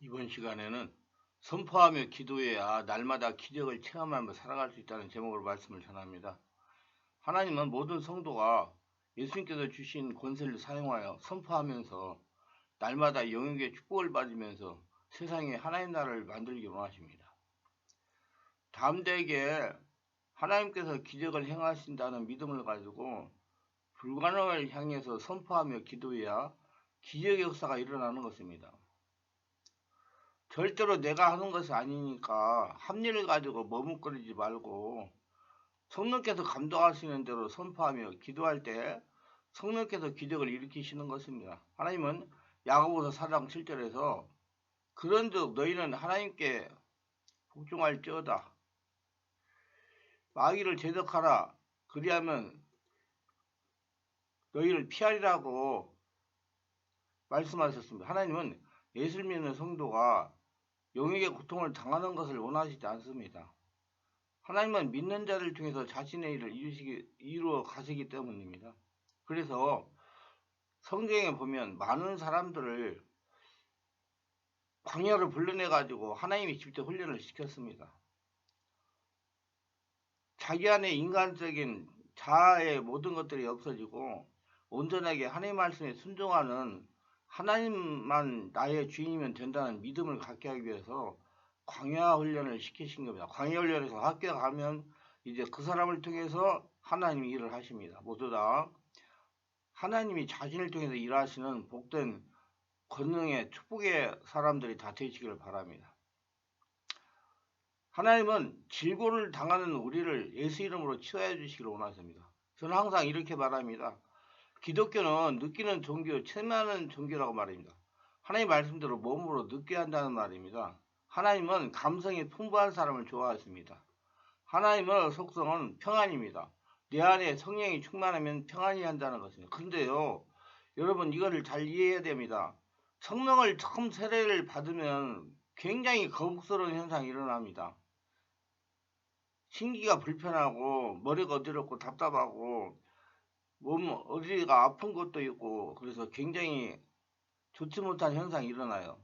이번 시간에는 선포하며 기도해야 날마다 기적을 체험하며 살아갈 수 있다는 제목으로 말씀을 전합니다. 하나님은 모든 성도가 예수님께서 주신 권세를 사용하여 선포하면서 날마다 영역의 축복을 받으면서 세상에 하나님 나라를 만들기 원하십니다. 담대하게 하나님께서 기적을 행하신다는 믿음을 가지고 불가능을 향해서 선포하며 기도해야 기적의 역사가 일어나는 것입니다. 절대로 내가 하는 것이 아니니까 합리를 가지고 머뭇거리지 말고 성령께서 감동하시는 대로 선포하며 기도할 때 성령께서 기적을 일으키시는 것입니다. 하나님은 야고보서 4장 7절에서 그런즉 너희는 하나님께 복종할지어다 마귀를 제덕하라 그리하면 너희를 피하리라고 말씀하셨습니다. 하나님은 예수를 믿는 성도가 영역의 고통을 당하는 것을 원하시지 않습니다. 하나님은 믿는 자를 통해서 자신의 일을 이루어 가시기 때문입니다. 그래서 성경에 보면 많은 사람들을 광야를 불러내가지고 하나님이 직접 훈련을 시켰습니다. 자기 안에 인간적인 자아의 모든 것들이 없어지고 온전하게 하나님 말씀에 순종하는 하나님만 나의 주인이면 된다는 믿음을 갖게 하기 위해서 광야 훈련을 시키신 겁니다. 광야 훈련에서 합격하면 이제 그 사람을 통해서 하나님이 일을 하십니다. 모두 다 하나님이 자신을 통해서 일하시는 복된 권능의 축복의 사람들이 다 되시기를 바랍니다. 하나님은 질고를 당하는 우리를 예수 이름으로 치유해 주시기를 원하십니다. 저는 항상 이렇게 말합니다. 기독교는 느끼는 종교, 체면하는 종교라고 말입니다. 하나님 말씀대로 몸으로 느껴야 한다는 말입니다. 하나님은 감성이 풍부한 사람을 좋아하십니다. 하나님의 속성은 평안입니다. 내 안에 성령이 충만하면 평안이 한다는 것입니다. 그런데요, 여러분 이거를 잘 이해해야 됩니다. 성령을 처음 세례를 받으면 굉장히 거북스러운 현상이 일어납니다. 신기가 불편하고 머리가 어지럽고 답답하고 몸 어디가 아픈 것도 있고 그래서 굉장히 좋지 못한 현상이 일어나요.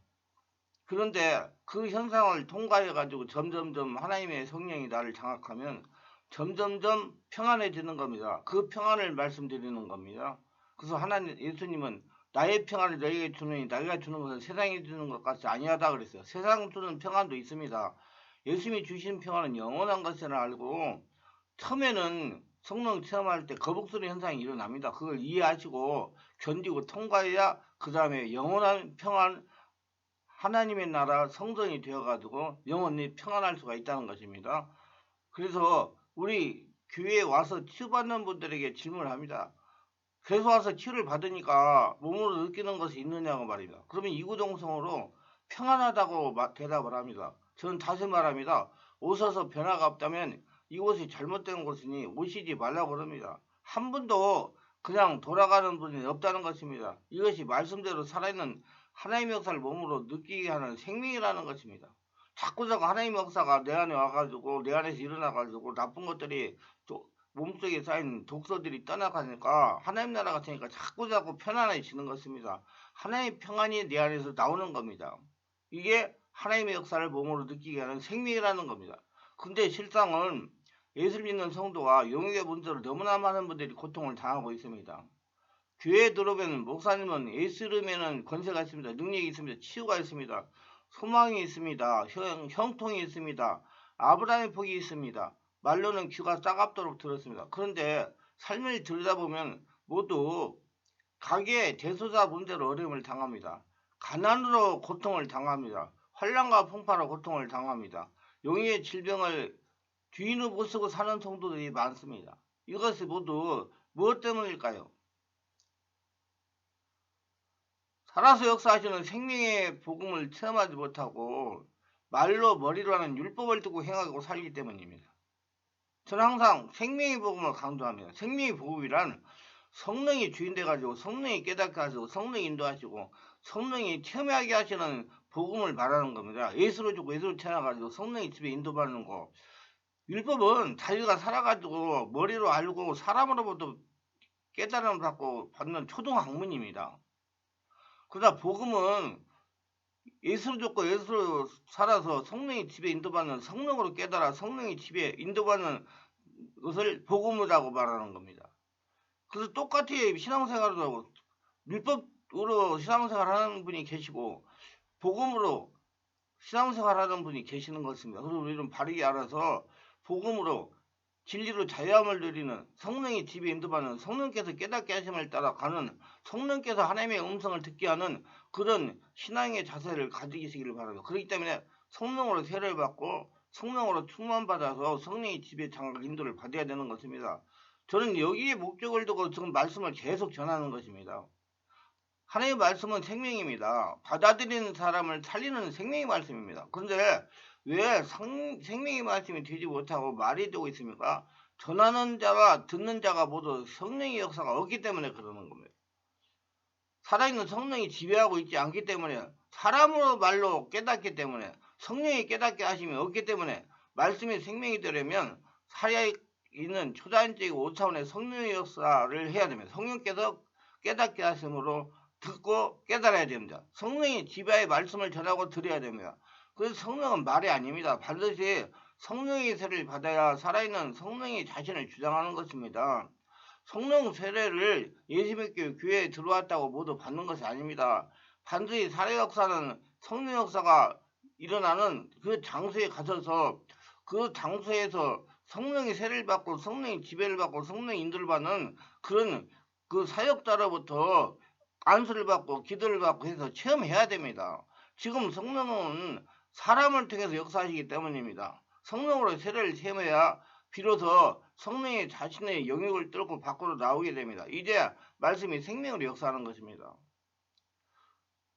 그런데 그 현상을 통과해 가지고 점점점 하나님의 성령이 나를 장악하면 점점점 평안해지는 겁니다. 그 평안을 말씀드리는 겁니다. 그래서 하나님 예수님은 나의 평안을 너희에게 주노니 내가 주는 것은 세상이 주는 것 같이 아니하다 그랬어요. 세상 주는 평안도 있습니다. 예수님이 주신 평안은 영원한 것을 알고 처음에는 성령 체험할 때 거북스러운 현상이 일어납니다. 그걸 이해하시고 견디고 통과해야 그 다음에 영원한 평안 하나님의 나라 성전이 되어가지고 영원히 평안할 수가 있다는 것입니다. 그래서 우리 교회에 와서 치유받는 분들에게 질문을 합니다. 그래서 와서 치유를 받으니까 몸으로 느끼는 것이 있느냐고 말입니다. 그러면 이구동성으로 평안하다고 대답을 합니다. 저는 다시 말합니다. 오셔서 변화가 없다면 이곳이 잘못된 곳이니 오시지 말라고 그럽니다. 한 분도 그냥 돌아가는 분이 없다는 것입니다. 이것이 말씀대로 살아있는 하나님의 역사를 몸으로 느끼게 하는 생명이라는 것입니다. 자꾸 하나님의 역사가 내 안에 와가지고 내 안에서 일어나가지고 나쁜 것들이 몸속에 쌓인 독소들이 떠나가니까 하나님 나라 같으니까 자꾸 편안해지는 것입니다. 하나님의 평안이 내 안에서 나오는 겁니다. 이게 하나님의 역사를 몸으로 느끼게 하는 생명이라는 겁니다. 근데 실상은 예수를 믿는 성도가 영역의 문제로 너무나 많은 분들이 고통을 당하고 있습니다. 교회에 들어오면 목사님은 예수 이름에는 권세가 있습니다. 능력이 있습니다. 치유가 있습니다. 소망이 있습니다. 형통이 있습니다. 아브라함의 복이 있습니다. 말로는 귀가 따갑도록 들었습니다. 그런데 삶을 들여다보면 모두 가계 대소자 문제로 어려움을 당합니다. 가난으로 고통을 당합니다. 환난과 풍파로 고통을 당합니다. 영의 질병을 주인을 못 쓰고 사는 성도들이 많습니다. 이것이 모두 무엇 때문일까요? 살아서 역사하시는 생명의 복음을 체험하지 못하고 말로 머리로 하는 율법을 두고 행하고 살기 때문입니다. 저는 항상 생명의 복음을 강조합니다. 생명의 복음이란 성령이 주인 돼가지고 성령이 깨닫게 하시고 성령이 인도하시고 성령이 체험하게 하시는 복음을 말하는 겁니다. 예수로 주고 예수로 태어나가지고 성령이 집에 인도받는 거. 율법은 자기가 살아가지고 머리로 알고 사람으로부터 깨달음을 받고 받는 초등학문입니다. 그러나 복음은 예수를 줬고 예수로 살아서 성령의 지배 인도받는, 성령으로 깨달아 성령의 지배 인도받는 것을 복음이라고 말하는 겁니다. 그래서 똑같이 신앙생활도 하고, 율법으로 신앙생활 하는 분이 계시고 복음으로 신앙생활 하는 분이 계시는 것입니다. 그래서 우리는 바르게 알아서 복음으로 진리로 자유함을 누리는, 성령의 지배 인도받는, 성령께서 깨닫게 하심을 따라가는, 성령께서 하나님의 음성을 듣게 하는 그런 신앙의 자세를 가지시기를 바랍니다. 그렇기 때문에 성령으로 세례를 받고 성령으로 충만받아서 성령의 지배 장악 인도를 받아야 되는 것입니다. 저는 여기에 목적을 두고 지금 말씀을 계속 전하는 것입니다. 하나님의 말씀은 생명입니다. 받아들이는 사람을 살리는 생명의 말씀입니다. 그런데 왜 생명의 말씀이 되지 못하고 말이 되고 있습니까? 전하는 자와 듣는 자가 모두 성령의 역사가 없기 때문에 그러는 겁니다. 살아있는 성령이 지배하고 있지 않기 때문에, 사람으로 말로 깨닫기 때문에, 성령이 깨닫게 하심이 없기 때문에, 말씀이 생명이 되려면 살아있는 초자연적이고 5차원의 성령의 역사를 해야 됩니다. 성령께서 깨닫게 하심으로 듣고 깨달아야 됩니다. 성령이 지배의 말씀을 전하고 드려야 됩니다. 그래서 성령은 말이 아닙니다. 반드시 성령의 세례를 받아야 살아있는 성령이 자신을 주장하는 것입니다. 성령 세례를 예수 믿고 교회에 들어왔다고 모두 받는 것이 아닙니다. 반드시 살해 역사는 성령 역사가 일어나는 그 장소에 가셔서 그 장소에서 성령의 세례를 받고 성령의 지배를 받고 성령의 인도를 받는 그런 그 사역자로부터 안수를 받고 기도를 받고 해서 체험해야 됩니다. 지금 성령은 사람을 통해서 역사하시기 때문입니다. 성령으로 세례를 체험해야 비로소 성령이 자신의 영역을 뚫고 밖으로 나오게 됩니다. 이제 말씀이 생명으로 역사하는 것입니다.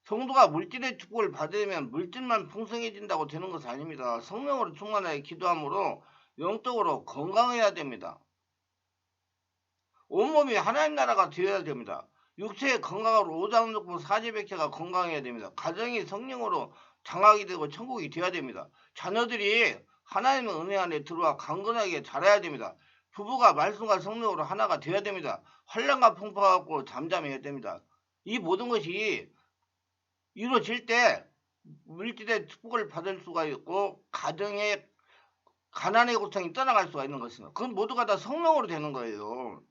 성도가 물질의 축복을 받으면 물질만 풍성해진다고 되는 것이 아닙니다. 성령으로 충만하게 기도함으로 영적으로 건강해야 됩니다. 온몸이 하나님 나라가 되어야 됩니다. 육체의 건강으로 오장육부 사지백체가 건강해야 됩니다. 가정이 성령으로 장악이 되고 천국이 되어야 됩니다. 자녀들이 하나님의 은혜 안에 들어와 강건하게 자라야 됩니다. 부부가 말씀과 성령으로 하나가 되어야 됩니다. 환난과 풍파가 없고 잠잠해야 됩니다. 이 모든 것이 이루어질 때 물질의 축복을 받을 수가 있고 가정의 가난의 고통이 떠나갈 수가 있는 것입니다. 그건 모두가 다 성령으로 되는 거예요.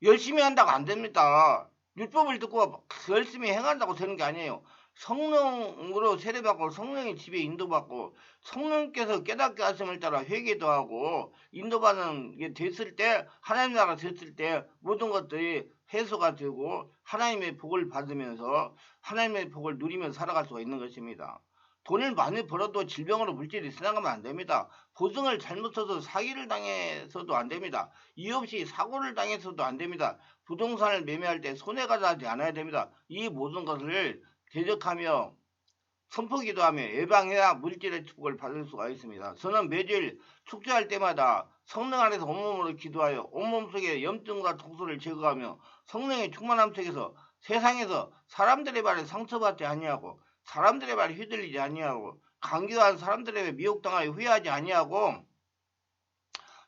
열심히 한다고 안 됩니다. 율법을 듣고 열심히 행한다고 되는 게 아니에요. 성령으로 세례받고 성령의 지배 인도받고 성령께서 깨닫게 하심을 따라 회개도 하고 인도받는 게 됐을 때, 하나님 나라가 됐을 때 모든 것들이 해소가 되고 하나님의 복을 받으면서 하나님의 복을 누리면서 살아갈 수가 있는 것입니다. 돈을 많이 벌어도 질병으로 물질이 지나가면 안 됩니다. 보증을 잘못 써서 사기를 당해서도 안 됩니다. 이유 없이 사고를 당해서도 안 됩니다. 부동산을 매매할 때 손해가 나지 않아야 됩니다. 이 모든 것을 대적하며 선포기도하며 예방해야 물질의 축복을 받을 수가 있습니다. 저는 매주일 축제할 때마다 성령 안에서 온몸으로 기도하여 온몸 속에 염증과 독소를 제거하며 성령의 충만함 속에서 세상에서 사람들의 말에 상처받지 아니하고 사람들의 말에 휘둘리지 아니하고 간교한 사람들의 미혹당하여 후회하지 아니하고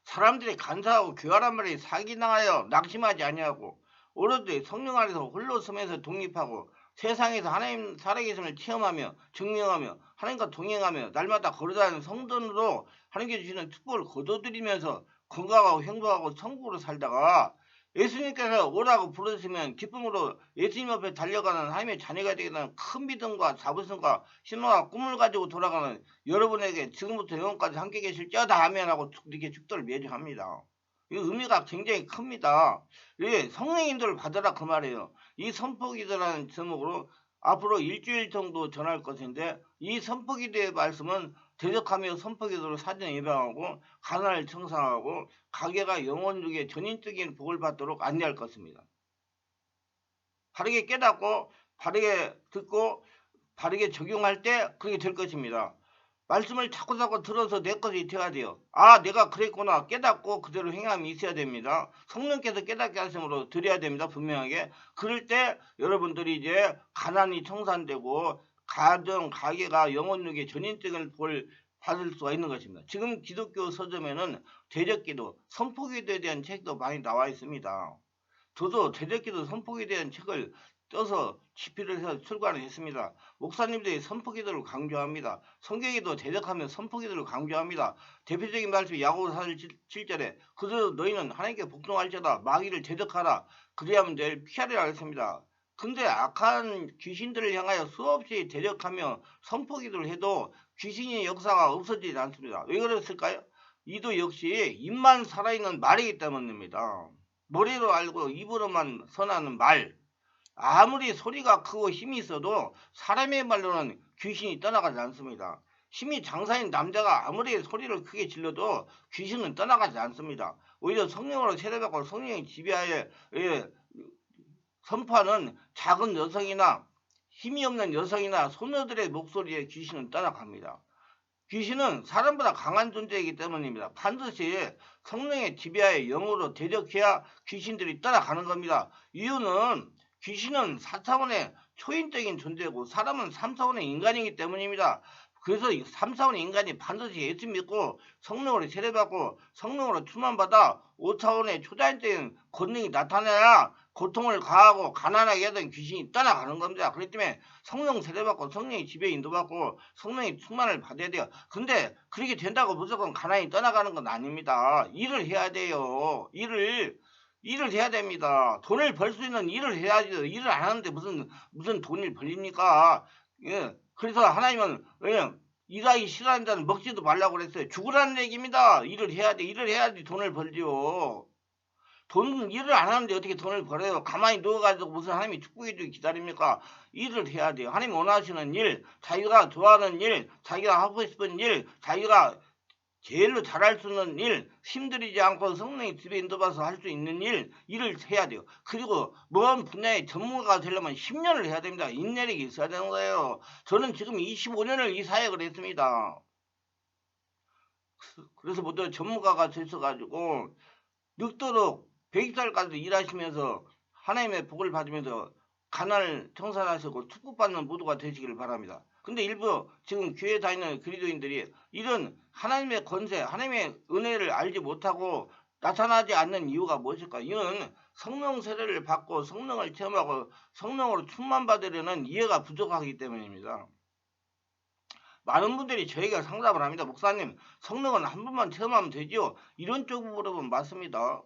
사람들이 간사하고 교활한 말에 사기당하여 낙심하지 아니하고 오로지 성령 안에서 홀로 서면서 독립하고 세상에서 하나님 살아계심을 체험하며 증명하며 하나님과 동행하며 날마다 걸어다니는 성전으로 하나님께 주시는 축복을 거둬들이면서 건강하고 행복하고 천국으로 살다가 예수님께서 오라고 부르시면 기쁨으로 예수님 앞에 달려가는 하나님의 자녀가 되는 큰 믿음과 자부심과 희망과 꿈을 가지고 돌아가는 여러분에게 지금부터 영원까지 함께 계실지어다 아멘하고 이렇게 축도를 맺어합니다. 이 의미가 굉장히 큽니다. 예, 성령 인도를 받아라 그 말이에요. 이 선포기도라는 제목으로 앞으로 일주일 정도 전할 것인데, 이 선포기도의 말씀은 대적하며 선포기도로 사전 예방하고 가난을 청산하고 가게가 영혼육의 전인적인 복을 받도록 안내할 것입니다. 바르게 깨닫고 바르게 듣고 바르게 적용할 때 그렇게 될 것입니다. 말씀을 자꾸 들어서 내 것이 되어야 돼요. 아, 내가 그랬구나 깨닫고 그대로 행함이 있어야 됩니다. 성령께서 깨닫게 하심으로 드려야 됩니다. 분명하게. 그럴 때 여러분들이 이제 가난이 청산되고 가정 가게가 영혼육의 전인적인 복을 받을 수가 있는 것입니다. 지금 기독교 서점에는 대적기도, 선포기도에 대한 책도 많이 나와 있습니다. 저도 대적기도, 선포기도에 대한 책을 떠서 집필을 해서 출간을 했습니다. 목사님들이 선포기도를 강조합니다. 성경에도 대적하면 선포기도를 강조합니다. 대표적인 말씀이 야고보서 4장 7절에 그래도 너희는 하나님께 복종할지어다 마귀를 대적하라 그리하면 늘 피하리라 했습니다. 근데 악한 귀신들을 향하여 수없이 대적하며 선포기도를 해도 귀신의 역사가 없어지지 않습니다. 왜 그랬을까요? 이도 역시 입만 살아있는 말이기 때문입니다. 머리로 알고 입으로만 선하는 말. 아무리 소리가 크고 힘이 있어도 사람의 말로는 귀신이 떠나가지 않습니다. 힘이 장사인 남자가 아무리 소리를 크게 질러도 귀신은 떠나가지 않습니다. 오히려 성령으로 세례받고 성령의 지배하에 선포하는 작은 여성이나 힘이 없는 여성이나 소녀들의 목소리에 귀신은 떠나갑니다. 귀신은 사람보다 강한 존재이기 때문입니다. 반드시 성령의 지배하에 영으로 대적해야 귀신들이 떠나가는 겁니다. 이유는 귀신은 4차원의 초인적인 존재고 사람은 3차원의 인간이기 때문입니다. 그래서 3차원의 인간이 반드시 예수 믿고 성령으로 세례받고 성령으로 충만받아 5차원의 초자연적인 권능이 나타나야 고통을 가하고 가난하게 하던 귀신이 떠나가는 겁니다. 그렇기 때문에 성령 세례받고 성령의 지배 인도받고 성령의 충만을 받아야 돼요. 근데 그렇게 된다고 무조건 가난이 떠나가는 건 아닙니다. 일을 해야 돼요. 일을 해야 됩니다. 돈을 벌 수 있는 일을 해야죠. 일을 안 하는데 무슨 돈을 벌립니까? 예. 그래서 하나님은 일하기 싫어하는 자는 먹지도 말라고 그랬어요. 죽으라는 얘기입니다. 일을 해야 돼. 일을 해야지 돈을 벌죠. 일을 안 하는데 어떻게 돈을 벌어요? 가만히 누워가지고 무슨 하나님이 축복해주기 기다립니까? 일을 해야 돼요. 하나님 원하시는 일, 자기가 좋아하는 일, 자기가 하고 싶은 일, 자기가 제일로 잘할 수 있는 일, 힘들이지 않고 성령의 지배 인도받아서 할 수 있는 일을 해야 돼요. 그리고 먼 분야의 전문가가 되려면 10년을 해야 됩니다. 인내력이 있어야 되는 거예요. 저는 지금 25년을 이 사역을 했습니다. 그래서 모두 전문가가 되셔가지고 늙도록 100살까지 일하시면서 하나님의 복을 받으면서 가난을 청산하시고 축복받는 모두가 되시기를 바랍니다. 근데 일부 지금 교회 다니는 그리스도인들이 이런 하나님의 권세, 하나님의 은혜를 알지 못하고 나타나지 않는 이유가 무엇일까? 이는 성령 세례를 받고 성령을 체험하고 성령으로 충만받으려는 이해가 부족하기 때문입니다. 많은 분들이 저에게 상담을 합니다. 목사님, 성령은 한 번만 체험하면 되지요? 이런 쪽으로 보면 맞습니다.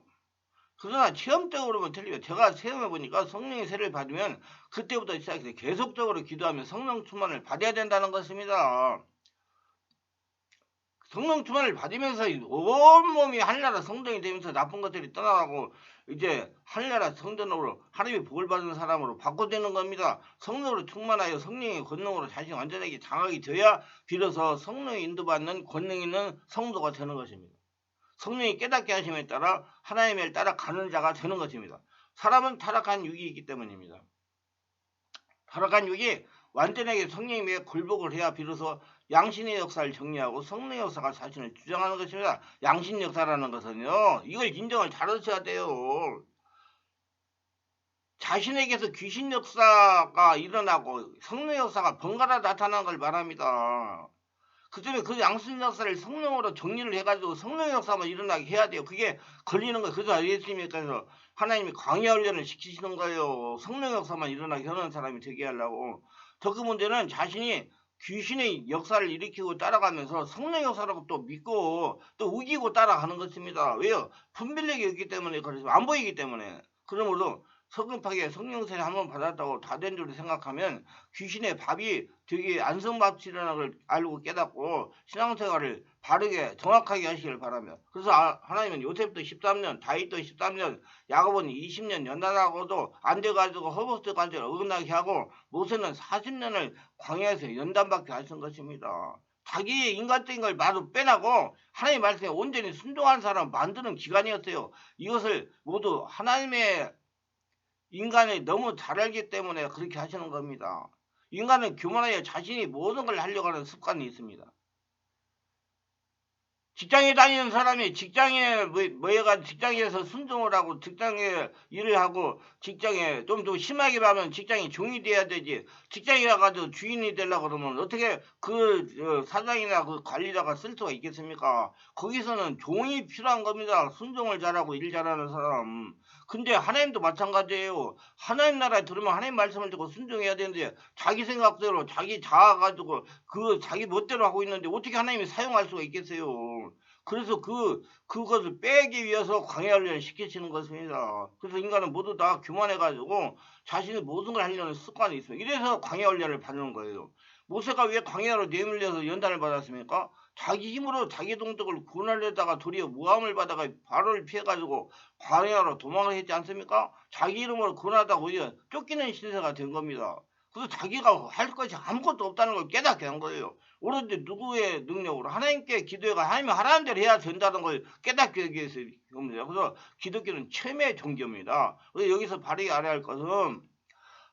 그러나 체험적으로 보면 틀리고 제가 체험해보니까 성령의 세례를 받으면 그때부터 시작해서 계속적으로 기도하면 성령 충만을 받아야 된다는 것입니다. 성령 충만을 받으면서 온몸이 하늘나라 성전이 되면서 나쁜 것들이 떠나가고 이제 하늘나라 성전으로 하나님의 복을 받는 사람으로 바꿔되는 겁니다. 성령으로 충만하여 성령의 권능으로 자신이 완전하게 장악이 되어야 비로소 성령의 인도받는 권능 있는 성도가 되는 것입니다. 성령이 깨닫게 하심에 따라 하나님을 따라가는 자가 되는 것입니다. 사람은 타락한 육이 있기 때문입니다. 타락한 육이 완전하게 성령님에 굴복을 해야 비로소 양신의 역사를 정리하고 성령의 역사가 자신을 주장하는 것입니다. 양신 역사라는 것은요. 이걸 인정을 잘 하셔야 돼요. 자신에게서 귀신 역사가 일어나고 성령 역사가 번갈아 나타나는 걸 말합니다. 그 때문에 그 양신 역사를 성령으로 정리를 해가지고 성령 역사만 일어나게 해야 돼요. 그게 걸리는 거예요. 그래서 예수님께서 하나님이 광야 훈련을 시키시는 거예요. 성령 역사만 일어나게 하는 사람이 되게 하려고. 더 그 문제는 자신이 귀신의 역사를 일으키고 따라가면서 성령 역사라고 또 믿고 또 우기고 따라가는 것입니다. 왜요? 분별력이 없기 때문에 그래서 안 보이기 때문에. 그러므로 서급하게 성령세례 한번 받았다고 다 된 줄 생각하면 귀신의 밥이 되게 안성밥치라는 걸 알고 깨닫고 신앙생활을 바르게 정확하게 하시길 바라며 그래서 하나님은 요셉도 13년 다윗도 13년 야곱은 20년 연단하고도 안 돼가지고 허벅지 관절 어긋나게 하고 모세는 40년을 광야에서 연단받게 하신 것입니다. 자기의 인간적인 걸 마저 빼나고 하나님의 말씀에 온전히 순종한 사람 만드는 기간이었어요. 이것을 모두 하나님의 인간이 너무 잘 알기 때문에 그렇게 하시는 겁니다. 인간은 교만하여 자신이 모든 걸 하려고 하는 습관이 있습니다. 직장에 다니는 사람이 직장에 직장에서 순종을 하고 직장에 일을 하고 직장에 좀 더 심하게 하면 직장이 종이 돼야 되지. 직장에 가가지고 주인이 되려고 그러면 어떻게 그 사장이나 그 관리자가 쓸 수가 있겠습니까? 거기서는 종이 필요한 겁니다. 순종을 잘하고 일 잘하는 사람. 근데 하나님도 마찬가지예요. 하나님 나라에 들으면 하나님 말씀을 듣고 순종해야 되는데 자기 생각대로 자기 자아 가지고 그 자기 멋대로 하고 있는데 어떻게 하나님이 사용할 수가 있겠어요. 그래서 그것을 빼기 위해서 광야훈련을 시키시는 것입니다. 그래서 인간은 모두 다 교만해가지고 자신이 모든 걸 하려는 습관이 있어요. 이래서 광야훈련을 받는 거예요. 모세가 왜 광야로 내밀려서 연단을 받았습니까? 자기 힘으로 자기 동족을 구원하려다가 도리어 모함을 받아가 바로를 피해가지고 광야로 도망을 했지 않습니까? 자기 이름으로 구원하다가 오히려 쫓기는 신세가 된 겁니다. 그래서 자기가 할 것이 아무것도 없다는 걸 깨닫게 한 거예요. 오로지 누구의 능력으로 하나님께 기도해가 하나님이 하라는 대로 해야 된다는 걸 깨닫게 하기 위해서 겁니다. 그래서 기독교는 최고의 종교입니다. 그래서 여기서 바르게 알아야 할 것은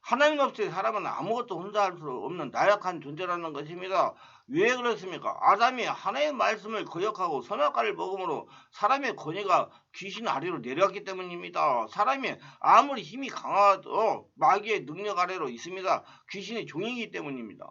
하나님 없이 사람은 아무것도 혼자 할 수 없는 나약한 존재라는 것입니다. 왜 그렇습니까? 아담이 하나님의 말씀을 거역하고 선악과를 먹음으로 사람의 권위가 귀신 아래로 내려왔기 때문입니다. 사람이 아무리 힘이 강하도 마귀의 능력 아래로 있습니다. 귀신의 종이기 때문입니다.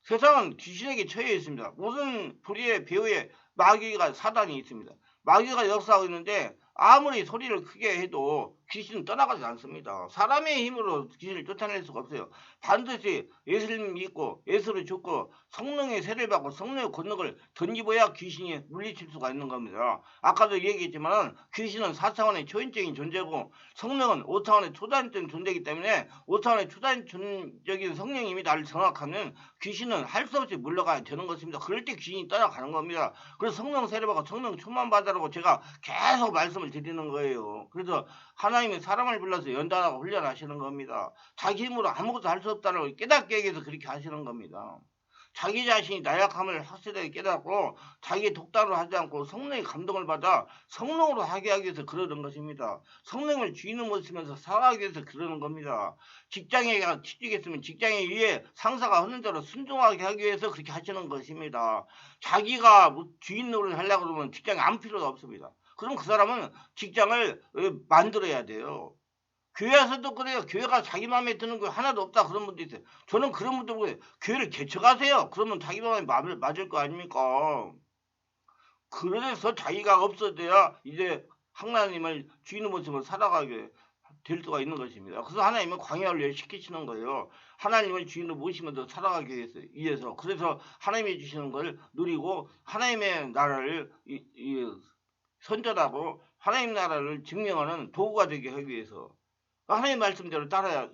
세상은 귀신에게 처해 있습니다. 모든 불의의 배후에 마귀가 사단이 있습니다. 마귀가 역사하고 있는데 아무리 소리를 크게 해도 귀신은 떠나가지 않습니다. 사람의 힘으로 귀신을 쫓아낼 수가 없어요. 반드시 예수를 믿고 예수를 죽고 성령의 세례를 받고 성령의 권능을 던지어야 귀신이 물리칠 수가 있는 겁니다. 아까도 얘기했지만 귀신은 4차원의 초인적인 존재고 성령은 5차원의 초단적인 존재이기 때문에 5차원의 초단적인 성령님이 나를 정확하면 귀신은 할 수 없이 물러가야 되는 것입니다. 그럴 때 귀신이 떠나가는 겁니다. 그래서 성령 세례받고 성령 충만 받으라고 제가 계속 말씀을 드리는 거예요. 그래서 하나님이 사람을 불러서 연단하고 훈련하시는 겁니다. 자기 힘으로 아무것도 할 수 없다는 걸 깨닫게 하기 위해서 그렇게 하시는 겁니다. 자기 자신이 나약함을 확실하게 깨닫고 자기 독단으로 하지 않고 성령의 감동을 받아 성령으로 하게 하기 위해서 그러는 것입니다. 성령을 주인으로 모시면서 살아가기 위해서 그러는 겁니다. 직장에 취직했으면 직장에 의해 상사가 하는 대로 순종하게 하기 위해서 그렇게 하시는 것입니다. 자기가 주인 노릇을 하려고 그러면 직장에 아무 필요가 없습니다. 그럼 그 사람은 직장을 만들어야 돼요. 교회에서도 그래요. 교회가 자기 마음에 드는 거 하나도 없다 그런 분도 있어요. 저는 그런 분들 보고 교회를 개척하세요. 그러면 자기 마음에 맞을 거 아닙니까? 그래서 자기가 없어져야 이제 하나님을 주인의 모습으로 살아가게 될 수가 있는 것입니다. 그래서 하나님은 광야를 시키시는 거예요. 하나님을 주인으로 모시면서 살아가기 위해서. 그래서 하나님이 주시는 걸 누리고 하나님의 나라를 선전하고 하나님 나라를 증명하는 도구가 되게 하기 위해서 하나님 말씀대로 따라야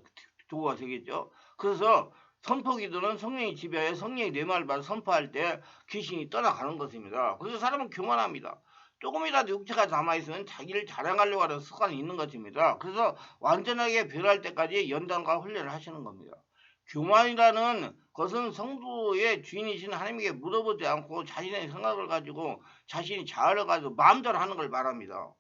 도구가 되겠죠. 그래서 선포기도는 성령이 지배하여 성령이 내 말을 받아 선포할 때 귀신이 떠나가는 것입니다. 그래서 사람은 교만합니다. 조금이라도 육체가 남아있으면 자기를 자랑하려고 하는 습관이 있는 것입니다. 그래서 완전하게 변할 때까지 연단과 훈련을 하시는 겁니다. 교만이라는 것은 성부의 주인이신 하나님에게 물어보지 않고 자신의 생각을 가지고 자신이 자아를 가지고 마음대로 하는 걸 말합니다.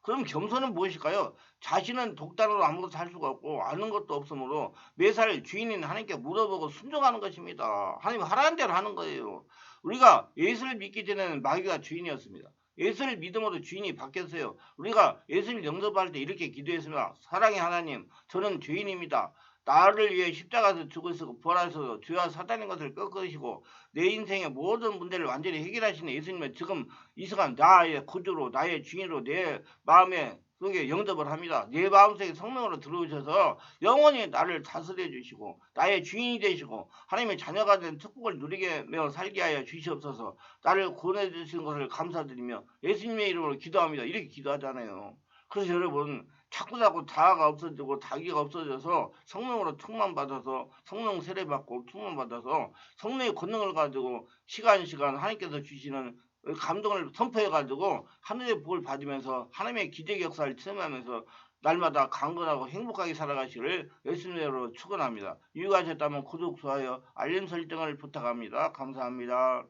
그럼 겸손은 무엇일까요? 자신은 독단으로 아무것도 할 수가 없고 아는 것도 없으므로 매사를 주인인 하나님께 물어보고 순종하는 것입니다. 하나님 하라는 대로 하는 거예요. 우리가 예수를 믿기 전에는 마귀가 주인이었습니다. 예수를 믿음으로 주인이 바뀌었어요. 우리가 예수를 영접할 때 이렇게 기도했습니다. 사랑의 하나님, 저는 죄인입니다. 나를 위해 십자가에서 죽으시고 부활하셔서 죄와 사단의 것을 꺾으시고 내 인생의 모든 문제를 완전히 해결하시는 예수님을 지금 이 시간 나의 구주로 나의 주인으로 내 마음에 속에 영접을 합니다. 내 마음속에 성령으로 들어오셔서 영원히 나를 다스려 주시고 나의 주인이 되시고 하나님의 자녀가 된 축복을 누리게 며 살게 하여 주시옵소서. 나를 구원해 주신 것을 감사드리며 예수님의 이름으로 기도합니다. 이렇게 기도하잖아요. 그래서 여러분 자꾸 자아가 없어지고 자기가 없어져서 성령으로 충만받아서 성령 세례받고 충만받아서 성령의 권능을 가지고 시간 하나님께서 주시는 감동을 선포해가지고 하늘의 복을 받으면서 하나님의 기적의 역사를 체험하면서 날마다 강건하고 행복하게 살아가시기를 예수님으로 축원합니다. 유익하셨다면 구독, 좋아요, 알림 설정을 부탁합니다. 감사합니다.